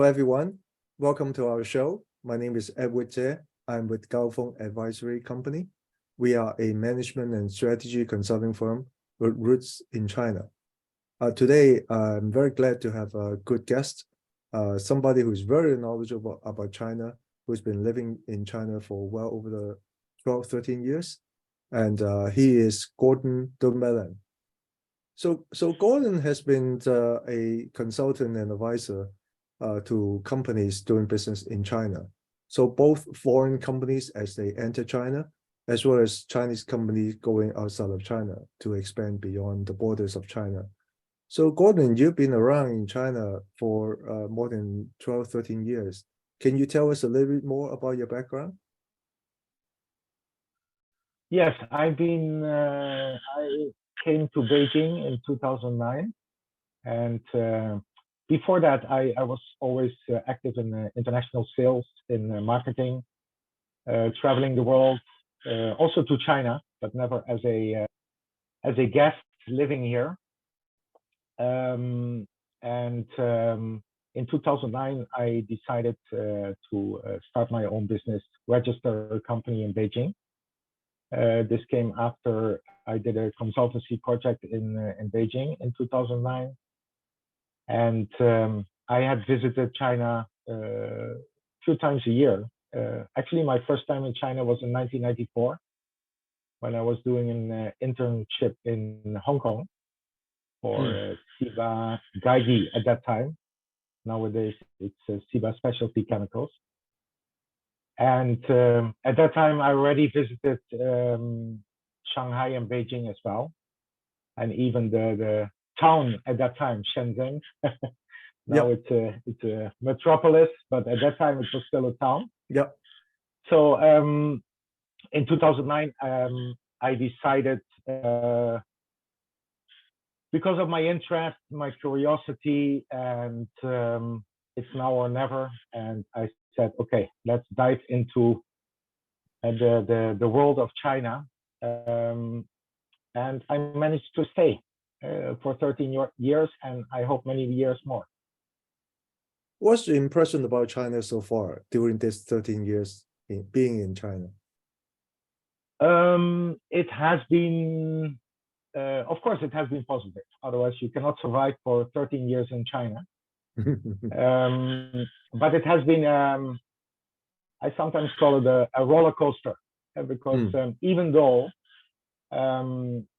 everyone. Welcome to our show. My name is Edward Jie. I'm with Gaofeng Advisory Company. We are a management and strategy consulting firm with roots in China. Today, I'm very glad to have a good guest, somebody who's very knowledgeable about China, who's been living in China for well over the 12, 13 years. And he is Gordon Dumoulin. So Gordon has been a consultant and advisor to companies doing business in China. So both foreign companies as they enter China, as well as Chinese companies going outside of China to expand beyond the borders of China. So Gordon, you've been around in China for more than 12, 13 years. Can you tell us a little bit more about your background? Yes, I came to Beijing in 2009. And before that, I was always active in international sales, in marketing, traveling the world, also to China, but never as a guest living here. In 2009, I decided to start my own business, register a company in Beijing. This came after I did a consultancy project in Beijing in 2009. And I had visited China a few times a year. Actually, my first time in China was in 1994 when I was doing an internship in Hong Kong for Ciba Geigy at that time. Nowadays, it's Ciba Specialty Chemicals. And at that time, I already visited Shanghai and Beijing as well. And even the town at that time, Shenzhen. Now it's a metropolis, but at that time it was still a town. Yep. So in 2009, I decided, because of my interest, my curiosity, and it's now or never. And I said, okay, let's dive into the world of China. And I managed to stay for 13 years, and I hope many years more. What's your impression about China so far during this 13 years being in China? It has been, of course, it has been positive. Otherwise, you cannot survive for 13 years in China. But it has been, I sometimes call it a roller coaster, because even though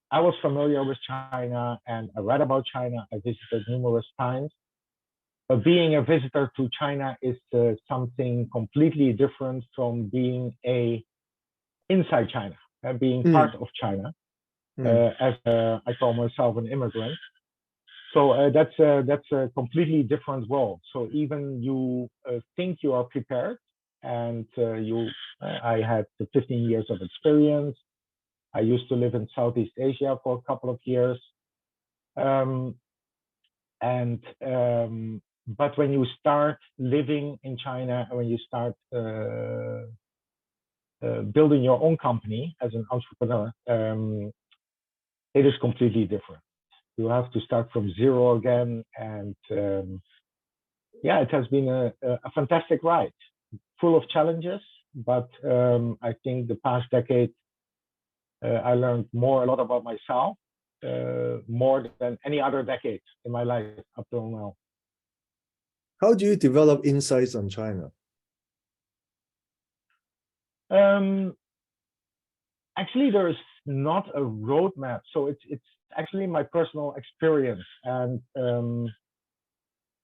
I was familiar with China and I read about China, I visited numerous times, but being a visitor to China is something completely different from being inside China, being part of China, as I call myself an immigrant. So that's a completely different world. So even you think you are prepared, and I had 15 years of experience. I used to live in Southeast Asia for a couple of years. But when you start living in China, when you start building your own company as an entrepreneur, it is completely different. You have to start from zero again. And it has been a fantastic ride, full of challenges. But I think the past decade, I learned a lot about myself, more than any other decade in my life up till now. How do you develop insights on China? Actually, there is not a roadmap. So it's actually my personal experience. And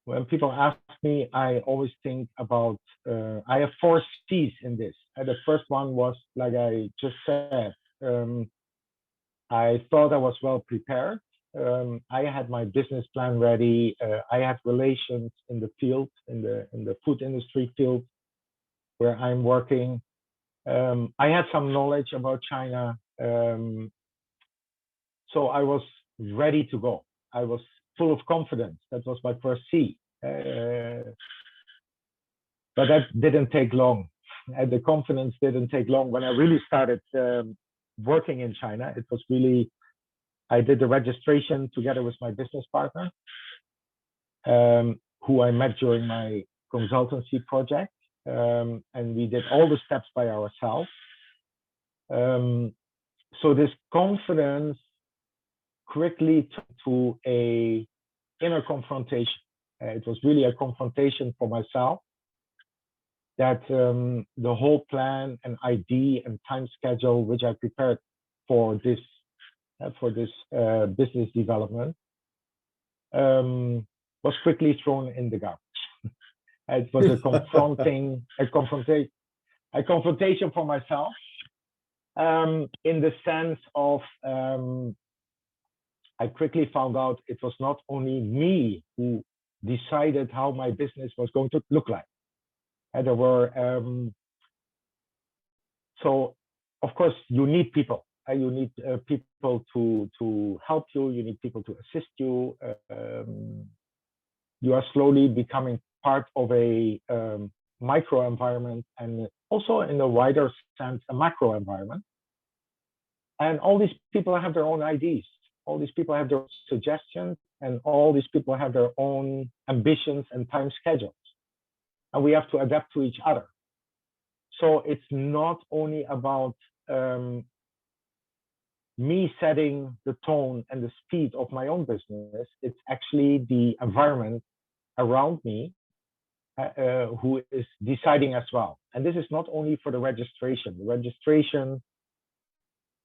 when people ask me, I always think about, I have 4 C's in this. And the first one was, like I just said, I thought I was well prepared. I had my business plan ready. I had relations in the field, in the food industry field where I'm working. I had some knowledge about China. So I was ready to go. I was full of confidence. That was my first C. But that didn't take long. And the confidence didn't take long. When I really started working in China, it was really, I did the registration together with my business partner, who I met during my consultancy project, and we did all the steps by ourselves. So this confidence quickly took to a inner confrontation. It was really a confrontation for myself that the whole plan and ID and time schedule which I prepared for this business development was quickly thrown in the garbage. It was a confrontation for myself, in the sense of I quickly found out it was not only me who decided how my business was going to look like. And there were so of course you need people. You need people to help you. You need people to assist you. You are slowly becoming part of a micro environment, and also in a wider sense, a macro environment. And all these people have their own IDs. All these people have their own suggestions, and all these people have their own ambitions and time schedules. And we have to adapt to each other. So it's not only about me setting the tone and the speed of my own business, it's actually the environment around me who is deciding as well. And this is not only for the registration. The registration,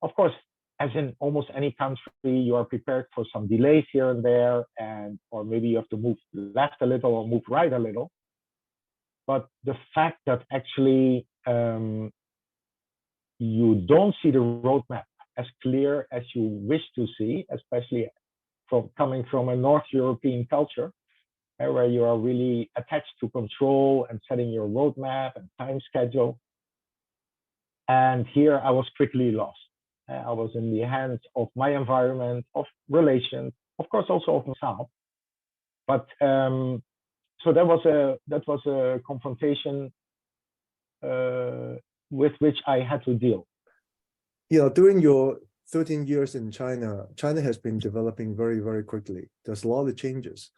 of course, as in almost any country, you are prepared for some delays here and there, or maybe you have to move left a little or move right a little. But the fact that actually you don't see the roadmap as clear as you wish to see, especially coming from a North European culture, where you are really attached to control and setting your roadmap and time schedule. And here I was quickly lost. I was in the hands of my environment, of relations, of course also of myself. But so that was a confrontation with which I had to deal. During your 13 years in China, China has been developing very, very quickly. There's a lot of changes.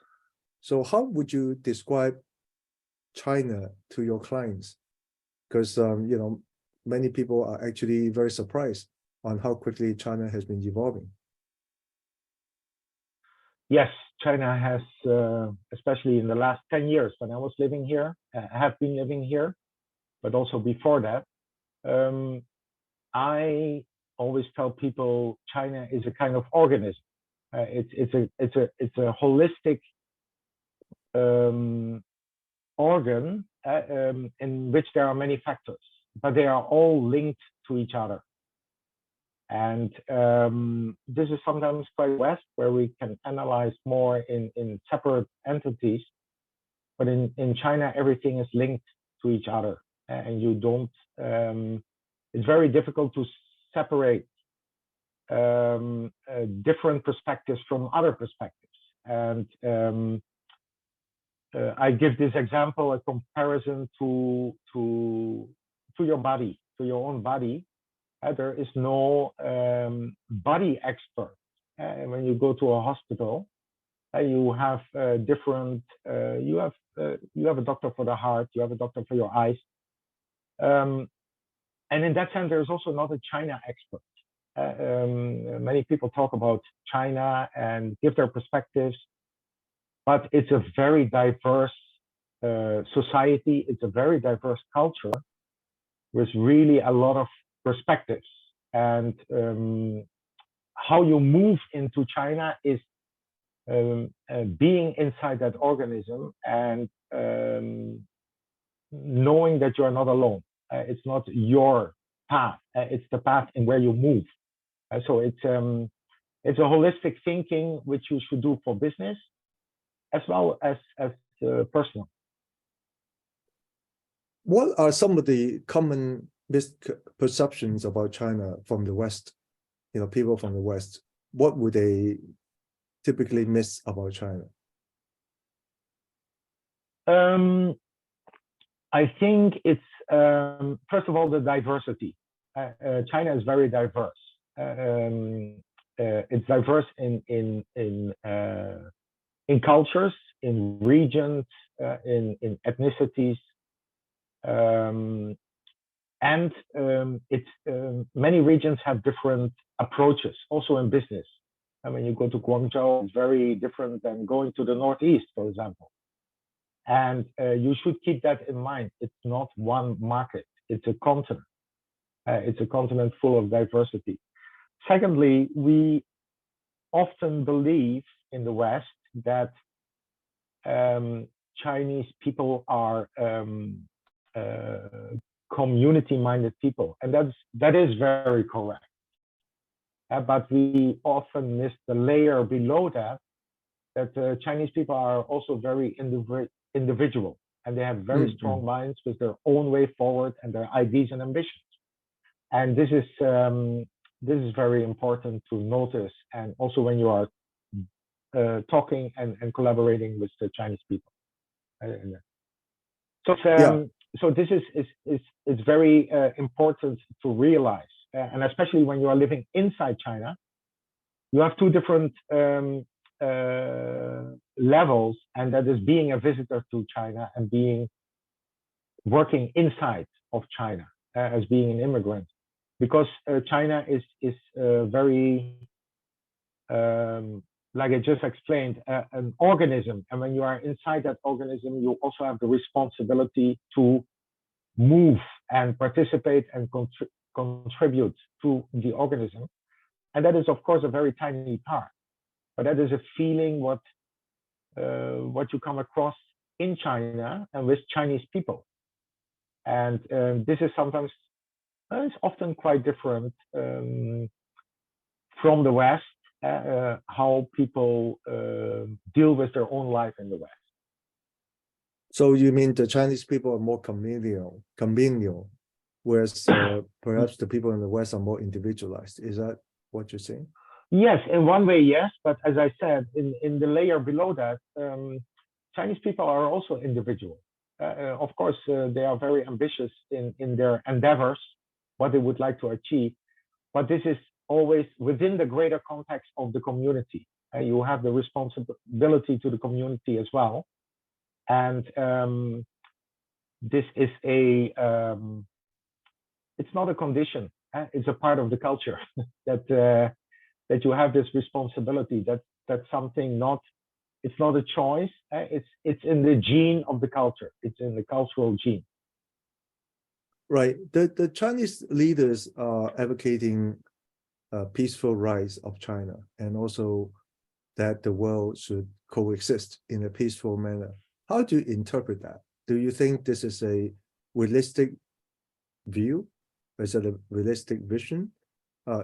So how would you describe China to your clients? Because many people are actually very surprised on how quickly China has been evolving. Yes, China has, especially in the last 10 years when I was living here, have been living here, but also before that. I always tell people China is a kind of organism. It's a holistic organ in which there are many factors, but they are all linked to each other. And this is sometimes quite west, where we can analyze more in separate entities. But in China, everything is linked to each other, and you don't. It's very difficult to separate different perspectives from other perspectives. And I give this example, a comparison to your body, to your own body. There is no body expert. When you go to a hospital, you have different. You have a doctor for the heart. You have a doctor for your eyes. And in that sense, there's also not a China expert. Many people talk about China and give their perspectives, but it's a very diverse society. It's a very diverse culture with really a lot of perspectives. And how you move into China is being inside that organism and knowing that you are not alone. It's not your path. It's the path in where you move. So it's a holistic thinking which you should do for business as well as personal. What are some of the common misperceptions about China from the West? People from the West, what would they typically miss about China? I think it's first of all the diversity. China is very diverse. It's diverse in cultures, in regions, in ethnicities, and many regions have different approaches, also in business. And when you go to Guangzhou, it's very different than going to the Northeast, for example. And you should keep that in mind. It's not one market, it's a continent. It's a continent full of diversity. Secondly, we often believe in the West that Chinese people are community-minded people, and that is very correct. But we often miss the layer below that Chinese people are also very individual, and they have very strong minds with their own way forward and their ideas and ambitions. And this is very important to notice, and also when you are talking and collaborating with the Chinese people. So this is very important to realize, and especially when you are living inside China, you have two different levels, and that is being a visitor to China and working inside of China as being an immigrant, because China is very, like I just explained, an organism, and when you are inside that organism, you also have the responsibility to move and participate and contribute to the organism, and that is of course a very tiny part, but that is a feeling what you come across in China and with Chinese people. And this is sometimes, it's often quite different from the West, how people deal with their own life in the West. So you mean the Chinese people are more communal, whereas perhaps the people in the West are more individualized. Is that what you're saying? Yes, in one way, yes. But as I said, in the layer below that, Chinese people are also individual. Of course, they are very ambitious in their endeavors, what they would like to achieve. But this is always within the greater context of the community. You have the responsibility to the community as well. And this is it's not a condition. It's a part of the culture that you have this responsibility. That's something it's not a choice. It's in the gene of the culture. It's in the cultural gene. Right. The Chinese leaders are advocating peaceful rise of China, and also that the world should coexist in a peaceful manner. How do you interpret that? Do you think this is a realistic view? Is it a realistic vision?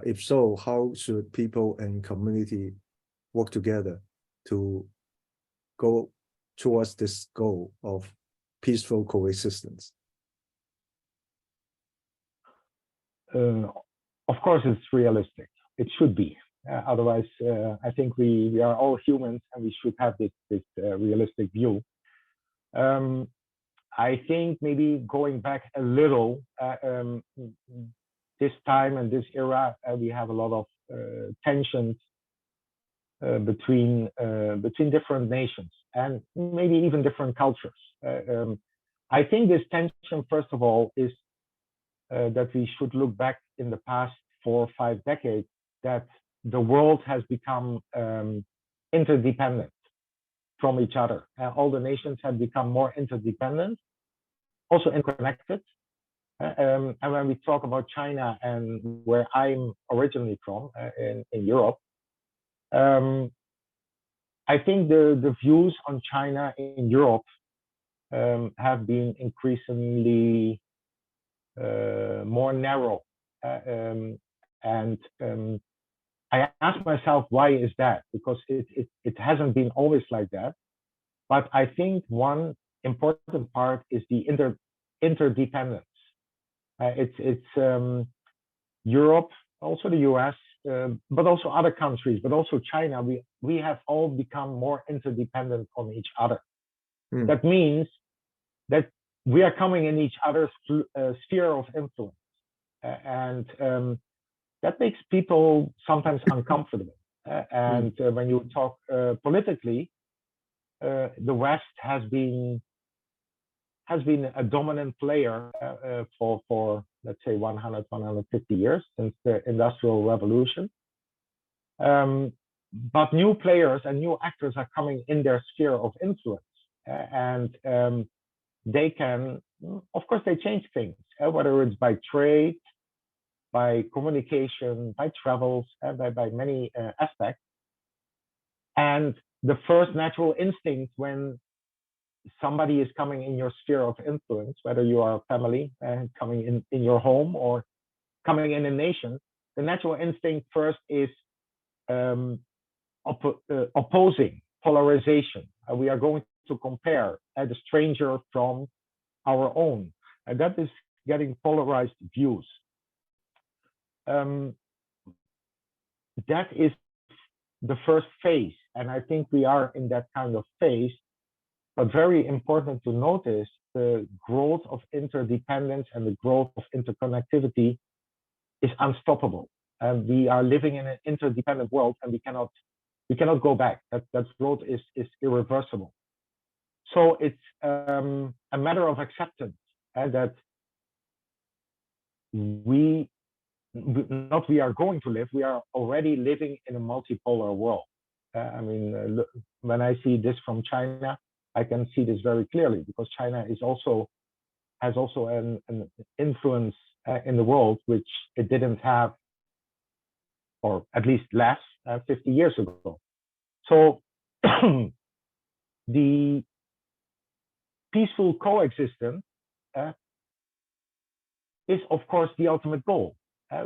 If so, how should people and community work together to go towards this goal of peaceful coexistence? Of course, it's realistic. It should be. Otherwise, I think we are all humans, and we should have this realistic view. I think maybe going back a little, this time and this era, we have a lot of tensions between different nations and maybe even different cultures. I think this tension, first of all, is that we should look back in the past 4 or 5 decades, that the world has become interdependent from each other. All the nations have become more interdependent, also interconnected. And when we talk about China and where I'm originally from, in Europe, I think the views on China in Europe have been increasingly more narrow. And I ask myself, why is that? Because it hasn't been always like that. But I think one important part is the interdependence. It's Europe, also the US, but also other countries, but also China. We have all become more interdependent on each other. That means that we are coming in each other's sphere of influence. And that makes people sometimes uncomfortable. And when you talk politically, the West has been a dominant player for let's say 100, 150 years since the Industrial Revolution. But new players and new actors are coming in their sphere of influence, and they can, of course, they change things, whether it's by trade, by communication, by travels, by many aspects. And the first natural instinct when somebody is coming in your sphere of influence, whether you are a family and coming in your home or coming in a nation, the natural instinct first is opposing, polarization. We are going to compare the stranger from our own, and that is getting polarized views. That is the first phase, and I think we are in that kind of phase. But very important to notice the growth of interdependence and the growth of interconnectivity is unstoppable. And we are living in an interdependent world, and we cannot go back. That growth is irreversible. So it's a matter of acceptance, and that we are going to live. We are already living in a multipolar world. I mean, when I see this from China, I can see this very clearly, because China has also an influence in the world which it didn't have, or at least less, 50 years ago. So the peaceful coexistence is, of course, the ultimate goal.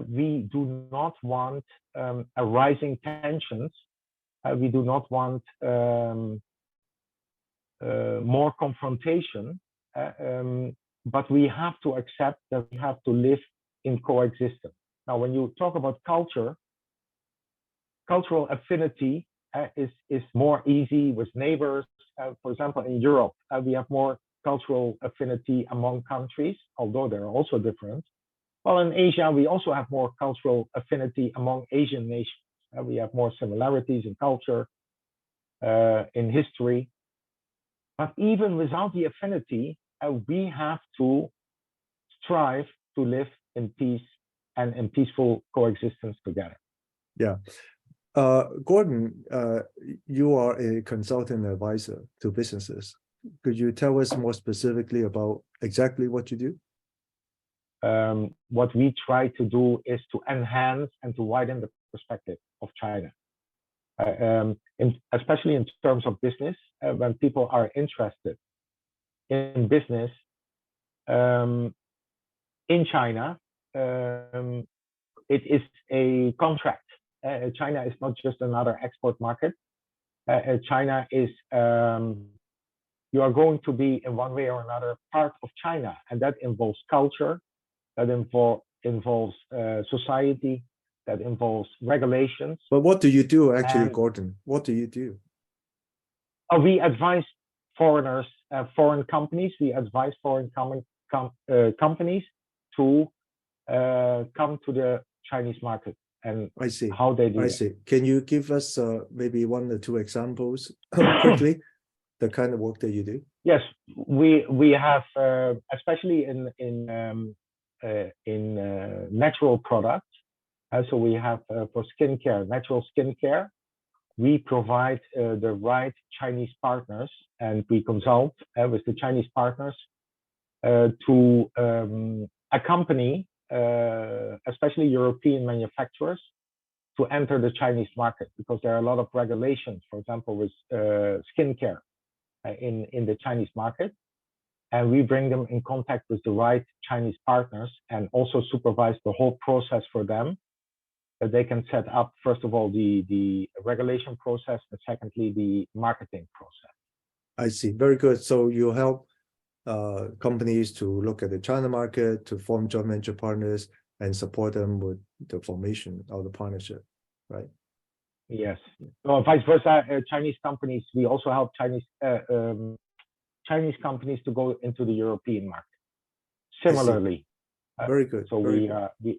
We do not want a rising tensions. We do not want more confrontation, but we have to accept that we have to live in coexistence. Now, when you talk about culture, cultural affinity is more easy with neighbors. For example, in Europe, we have more cultural affinity among countries, although there are also differences. Well, in Asia, we also have more cultural affinity among Asian nations. We have more similarities in culture, in history. But even without the affinity, we have to strive to live in peace and in peaceful coexistence together. Yeah. Gordon, you are a consultant advisor to businesses. Could you tell us more specifically about exactly what you do? What we try to do is to enhance and to widen the perspective of China. Especially in terms of business, when people are interested in business in China, it is a contract. China is not just another export market. China is, you are going to be in one way or another part of China, and that involves culture, that involves society, that involves regulations. But what do you do actually, Gordon? What do you do? We advise foreigners, foreign companies. We advise foreign companies to come to the Chinese market, and I see how they do. I see. Can you give us maybe one or two examples quickly, the kind of work that you do? Yes, we have, especially in natural products. So we have for skincare, natural skincare, we provide the right Chinese partners, and we consult with the Chinese partners to accompany especially European manufacturers to enter the Chinese market, because there are a lot of regulations, for example, with skincare in the Chinese market. And we bring them in contact with the right Chinese partners and also supervise the whole process for them, that they can set up, first of all, the regulation process, and secondly, the marketing process. I see. Very good. So you help companies to look at the China market, to form joint venture partners, and support them with the formation of the partnership, right? Yes. So vice versa, Chinese companies, we also help Chinese companies to go into the European market. Similarly. Very good. So very good.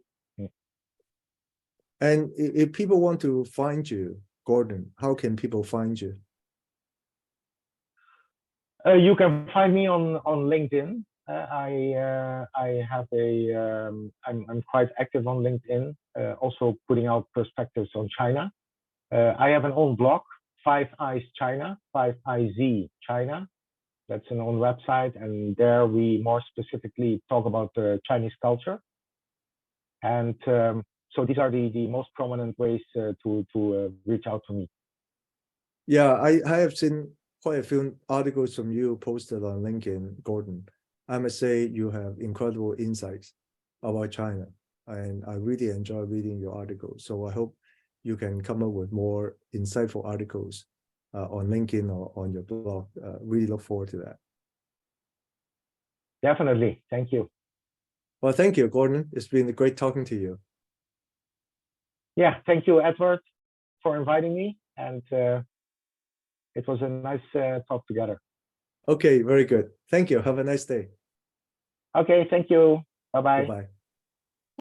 And if people want to find you, Gordon, how can people find you? You can find me on LinkedIn. I have I'm quite active on LinkedIn, also putting out perspectives on China. I have an own blog, Five Eyes China, 5IZ China. That's an own website, and there we more specifically talk about the Chinese culture. And so these are the most prominent ways to reach out to me. Yeah, I have seen quite a few articles from you posted on LinkedIn, Gordon. I must say you have incredible insights about China, and I really enjoy reading your articles. So I hope you can come up with more insightful articles on LinkedIn or on your blog. Really look forward to that. Definitely. Thank you. Well, thank you, Gordon. It's been great talking to you. Yeah, thank you, Edward, for inviting me. And it was a nice talk together. Okay, very good. Thank you. Have a nice day. Okay, thank you. Bye-bye. Goodbye.